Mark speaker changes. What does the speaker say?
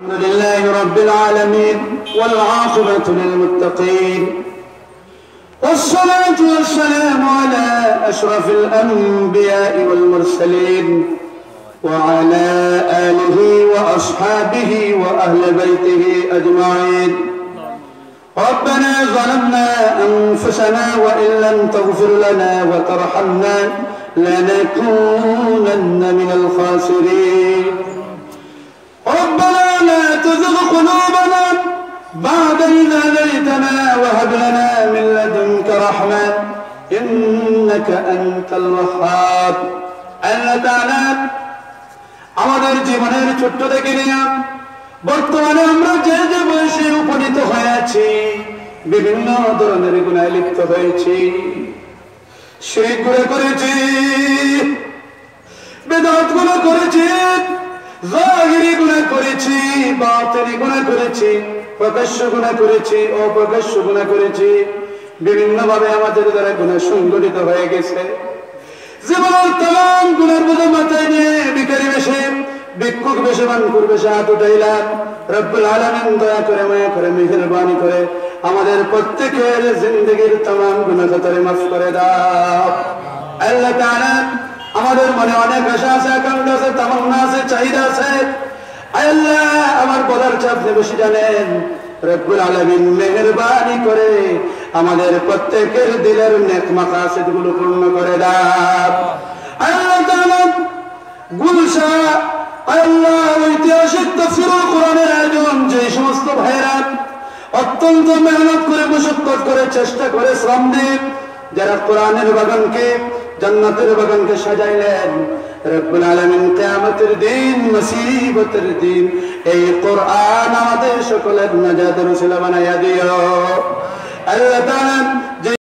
Speaker 1: الحمد لله رب العالمين والعاقبة للمتقين والصلاة والسلام على أشرف الأنبياء والمرسلين وعلى آله وأصحابه وأهل بيته أجمعين ربنا ظلمنا أنفسنا وإن لم تغفر لنا وترحمنا لنكونن من الخاسرين ربنا لا تزغ قلوبنا بعد إذ هديتنا وهب لنا من لدنك رحمة إنك أنت الوهاب আল্লাহ তাআলা আমাদের জীবনের ছোট্ট থেকে নিয়ে বর্তমানে আমরা যে যে বয়সে উপনীত হয়েছি বিভিন্ন ধরনের গুনাহে লিপ্ত হয়েছি শিরক গুনাহ করেছি বিদআত গুনাহ করেছি জাহিরি গুনাহ করেছি বাতিনি গুনাহ করেছি প্রকাশ্য গুনাহ করেছি অপ্রকাশ্য গুনাহ করেছি বিভিন্ন ভাবে আমাদের দ্বারা গুনাহ সংগঠিত হয়ে গেছে জীবনের तमाम গুনার বোঝা মাথায় নিয়ে ভিখারি বেশে ভিক্ষুক বেশে মানকুর বেশে হাত উঠাইলাম রব্বুল আলামিন দয়া করে মায়া করে মেহেরবানি করে আমাদের প্রত্যেকের জিন্দেগীর तमाम গুনাহ খাতারে মাফ করে দাও আল্লাহ তাআলা আমাদের মনে অনেক আশা আছে আকাঙ্ক্ষা আছে তামান্না আছে চাহিদা আছে আল্লাহ আমার বলার চাপ বেশি জানেন রব্বুল আলামিন মেহেরবানি করে আমাদের প্রত্যেকের দিলের নেক মাকাসিদ গুলো পূর্ণ করে দাও আল্লাহ তাআলা গুলশা আল্লাহ ঐতিহাসিক তাফসীরুল কোরআনের আয়োজন যে সমস্ত ভাইরা অত্যন্ত মেহনত করে মুশাক্কত করে চেষ্টা করে শ্রম দিয়ে যারা কোরআনের বাগানকে জান্নাতের বাগানকে সাজাইলেন রব্বুল আলামিন কিয়ামতের দিন মুসিবতের দিন এই কোরআন আমাদের সকলের নাজাতের ওসিলা বানায়া দিও আল্লাহ তাআলা